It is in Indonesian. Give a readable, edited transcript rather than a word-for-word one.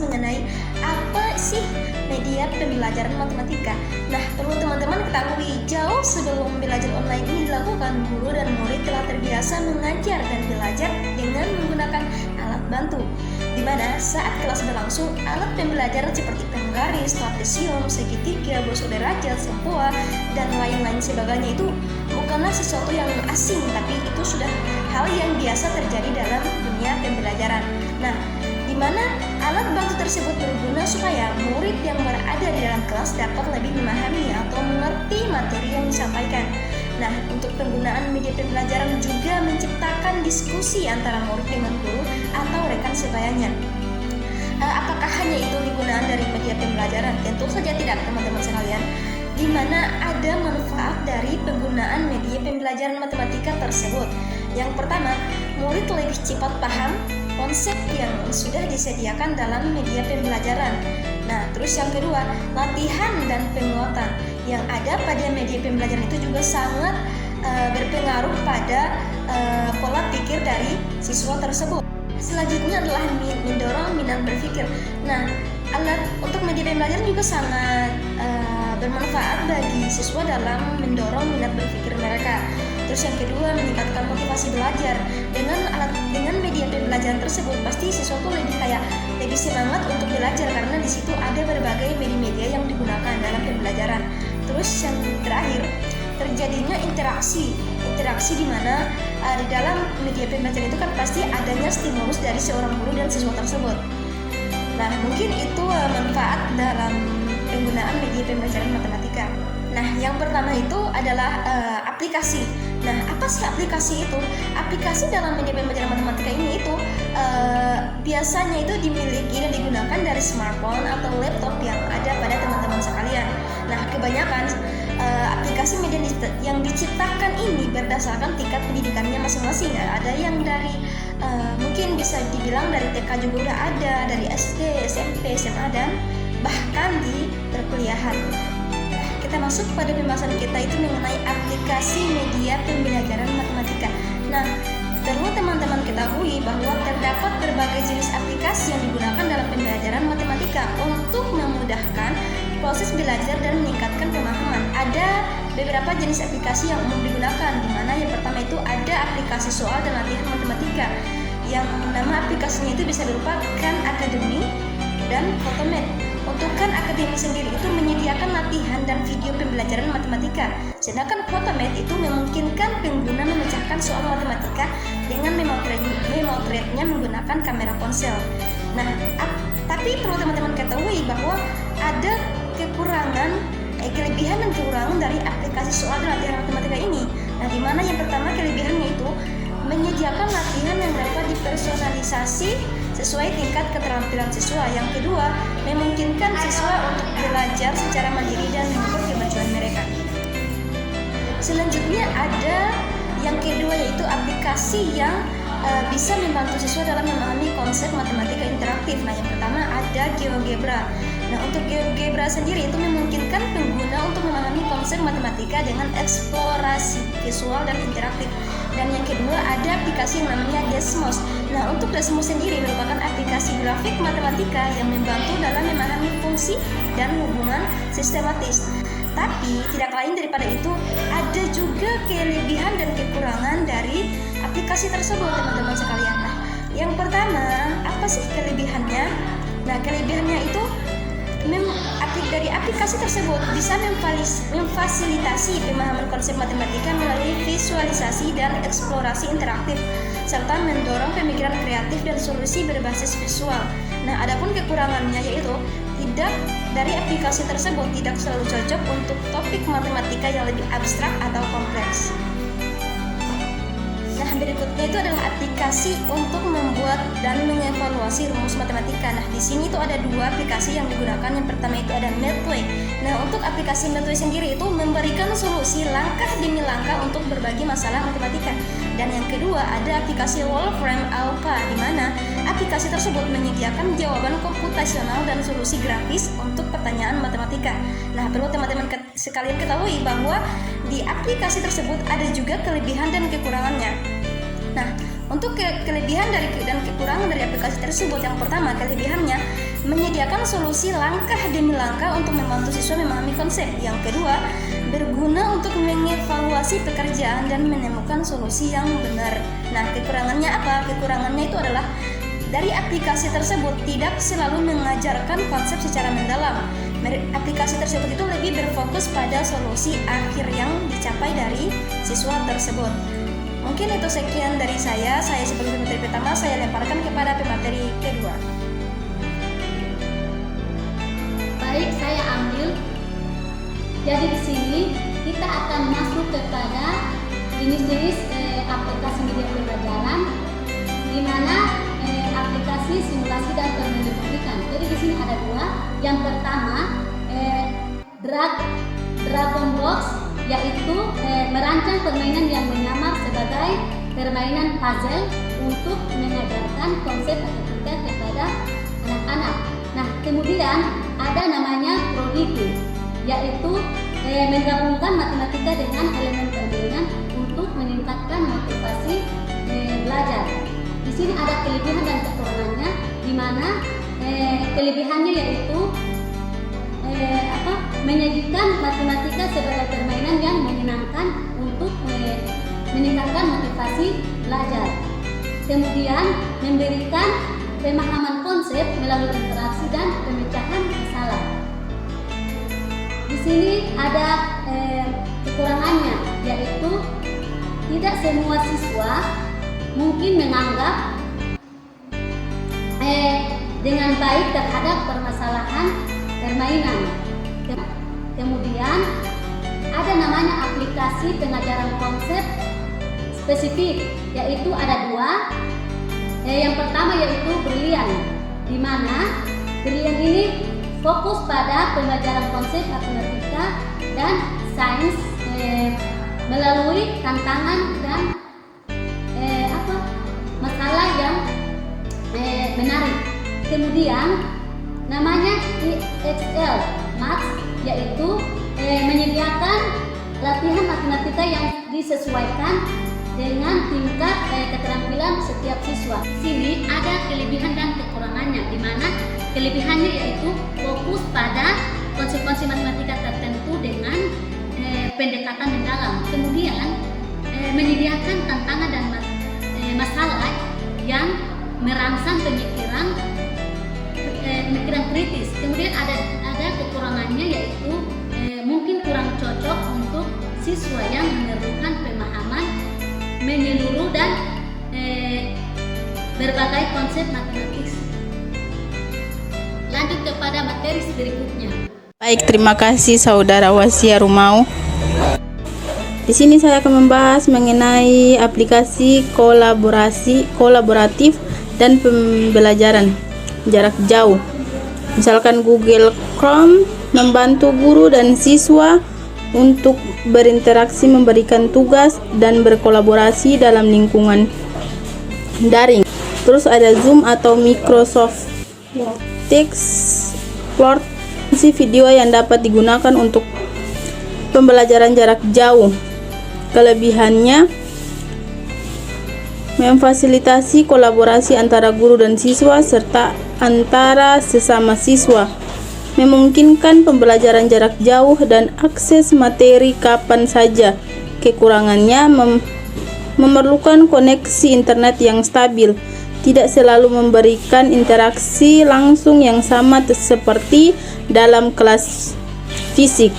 mengenai apa sih media pembelajaran matematika. Nah, perlu teman-teman ketahui, jauh sebelum belajar online ini dilakukan, guru dan murid telah terbiasa mengajar dan belajar dengan menggunakan alat bantu, di mana saat kelas berlangsung, alat pembelajaran seperti penggaris, trapesium, segitiga, boso derajat, sempoa, dan lain-lain sebagainya itu bukanlah sesuatu yang asing, tapi itu sudah hal yang biasa terjadi dalam dunia pembelajaran. Nah, di mana alat bantu tersebut berguna supaya murid yang berada di dalam kelas dapat lebih memahami atau mengerti materi yang disampaikan. Nah, untuk penggunaan media pembelajaran juga menciptakan diskusi antara murid dengan guru atau rekan sebayanya. Apakah hanya itu kegunaan dari media pembelajaran? Tentu saja tidak, teman-teman sekalian. Di mana ada manfaat dari penggunaan media pembelajaran matematika tersebut. Yang pertama, murid lebih cepat paham konsep yang sudah disediakan dalam media pembelajaran. Nah, terus yang kedua, latihan dan penguatan yang ada pada media pembelajaran itu juga sangat berpengaruh pada pola pikir dari siswa tersebut. Selanjutnya adalah mendorong minat berpikir. Nah, alat untuk media pembelajaran juga sangat bermanfaat bagi siswa dalam mendorong minat berpikir mereka. Terus yang kedua, meningkatkan motivasi belajar. Dengan media pembelajaran tersebut, pasti siswa tuh lebih semangat untuk belajar karena di situ ada berbagai media yang digunakan dalam pembelajaran. Terus yang terakhir, terjadinya interaksi di mana di dalam media pembelajaran itu kan pasti adanya stimulus dari seorang guru dan siswa tersebut. Nah, mungkin itu manfaat dalam penggunaan media pembelajaran matematika. Nah, yang pertama itu adalah aplikasi. Nah, apa sih aplikasi itu? Aplikasi dalam media pembelajaran matematika ini itu biasanya itu dimiliki dan digunakan dari smartphone atau laptop yang ada pada teman-teman sekalian. Nah, kebanyakan aplikasi media yang diciptakan ini berdasarkan tingkat pendidikannya masing-masing. Ada yang dari mungkin bisa dibilang dari TK juga udah ada, dari SD, SMP, SMA, dan bahkan di perkuliahan. Kita masuk pada pembahasan kita itu mengenai aplikasi media pembelajaran matematika. Nah, perlu teman-teman ketahui bahwa terdapat berbagai jenis aplikasi yang digunakan dalam pembelajaran matematika untuk memudahkan proses belajar dan meningkatkan pemahaman. Ada beberapa jenis aplikasi yang umum digunakan, di mana yang pertama itu ada aplikasi soal dan latihan matematika. Yang nama aplikasinya itu bisa berupa Khan Academy dan Photomath. Untuk Khan Academy sendiri itu menyediakan latihan dan video pembelajaran matematika. Sedangkan Photomath itu memungkinkan pengguna memecahkan soal matematika dengan memotretnya menggunakan kamera ponsel. Nah, tapi perlu teman-teman ketahui bahwa ada kelebihan dan kekurangan dari aplikasi soal dan latihan matematika ini. Nah, di mana yang pertama kelebihannya itu menyediakan latihan yang dapat dipersonalisasi sesuai tingkat keterampilan siswa. Yang kedua, memungkinkan siswa untuk belajar secara mandiri dan mengukur kemajuan mereka. Selanjutnya ada yang kedua, yaitu aplikasi yang bisa membantu siswa dalam memahami konsep matematika interaktif. Nah, yang pertama ada GeoGebra. Nah, untuk GeoGebra sendiri itu memungkinkan pengguna untuk memahami konsep matematika dengan eksplorasi visual dan interaktif. Dan yang kedua ada aplikasi yang namanya Desmos. Nah, untuk Desmos sendiri merupakan aplikasi grafik matematika yang membantu dalam memahami fungsi dan hubungan sistematis. Tapi tidak lain daripada itu, ada juga kelebihan dan kekurangan dari aplikasi tersebut, teman-teman sekalian. Nah, yang pertama, apa sih kelebihannya? Nah, kelebihannya itu dari aplikasi tersebut bisa memfasilitasi pemahaman konsep matematika melalui visualisasi dan eksplorasi interaktif, serta mendorong pemikiran kreatif dan solusi berbasis visual. Nah, adapun kekurangannya yaitu dari aplikasi tersebut tidak selalu cocok untuk topik matematika yang lebih abstrak atau kompleks. Nah, berikutnya itu adalah aplikasi untuk membuat dan mengevaluasi rumus matematika. Nah, di sini itu ada dua aplikasi yang digunakan. Yang pertama itu ada Mathway. Nah, untuk aplikasi Mathway sendiri itu memberikan solusi langkah demi langkah untuk berbagai masalah matematika. Dan yang kedua ada aplikasi Wolfram Alpha, di mana aplikasi tersebut menyediakan jawaban komputasional dan solusi grafis untuk pertanyaan matematika. Nah, perlu teman-teman sekalian ketahui bahwa di aplikasi tersebut ada juga kelebihan dan kekurangannya. Nah, untuk kelebihan dan kekurangan dari aplikasi tersebut, yang pertama kelebihannya menyediakan solusi langkah demi langkah untuk membantu siswa memahami konsep. Yang kedua, berguna untuk mengevaluasi pekerjaan dan menemukan solusi yang benar. Nah, kekurangannya apa? Kekurangannya itu adalah dari aplikasi tersebut tidak selalu mengajarkan konsep secara mendalam. Aplikasi tersebut itu lebih berfokus pada solusi akhir yang dicapai dari siswa tersebut. Mungkin itu sekian dari saya. Saya sebagai pemateri pertama, saya lemparkan kepada pemateri kedua. Baik, saya ambil. Jadi di sini kita akan masuk kepada jenis-jenis aplikasi media pembelajaran, di mana aplikasi simulasi dan permainan diperlukan. Jadi di sini ada dua. Yang pertama, Dragon Box, yaitu merancang permainan yang menyamar sebagai permainan puzzle untuk mengajarkan konsep matematika kepada anak-anak. Nah, kemudian ada namanya Prodigy, yaitu menggabungkan matematika dengan elemen permainan untuk meningkatkan motivasi belajar. Di sini ada kelebihan dan kekurangannya, di mana kelebihannya yaitu menyajikan matematika sebagai permainan yang menyenangkan untuk meningkatkan motivasi belajar. Kemudian memberikan pemahaman konsep melalui interaksi dan pemecahan masalah. Di sini ada kekurangannya, yaitu tidak semua siswa mungkin menganggap dengan baik terhadap permasalahan permainan. Kemudian ada namanya aplikasi pengajaran konsep spesifik, yaitu ada dua. Yang pertama yaitu Brilliant, di mana Brilliant ini fokus pada pembelajaran konsep matematika dan sains melalui tantangan dan masalah yang menarik. Kemudian namanya EXL Math, yaitu menyediakan latihan matematika yang disesuaikan dengan tingkat keterampilan setiap siswa. Di sini ada kelebihan dan kekurangannya, di mana kelebihannya yaitu fokus pada konsep-konsep matematika tertentu dengan pendekatan mendalam. Kemudian menyediakan tantangan dan masalah yang merangsang pemikiran kritis. Kemudian ada kekurangannya, yaitu mungkin kurang cocok untuk siswa yang memerlukan pemahaman menyeluruh dan berbagai konsep matematis. Lanjut kepada materi berikutnya. Baik, terima kasih Saudara Wasia Rumau. Di sini saya akan membahas mengenai aplikasi kolaboratif dan pembelajaran jarak jauh. Misalkan Google Chrome membantu guru dan siswa untuk berinteraksi, memberikan tugas dan berkolaborasi dalam lingkungan daring. Terus ada Zoom atau Microsoft Teams video yang dapat digunakan untuk pembelajaran jarak jauh. Kelebihannya memfasilitasi kolaborasi antara guru dan siswa serta antara sesama siswa, memungkinkan pembelajaran jarak jauh dan akses materi kapan saja. Kekurangannya memerlukan koneksi internet yang stabil, tidak selalu memberikan interaksi langsung yang sama seperti dalam kelas fisik.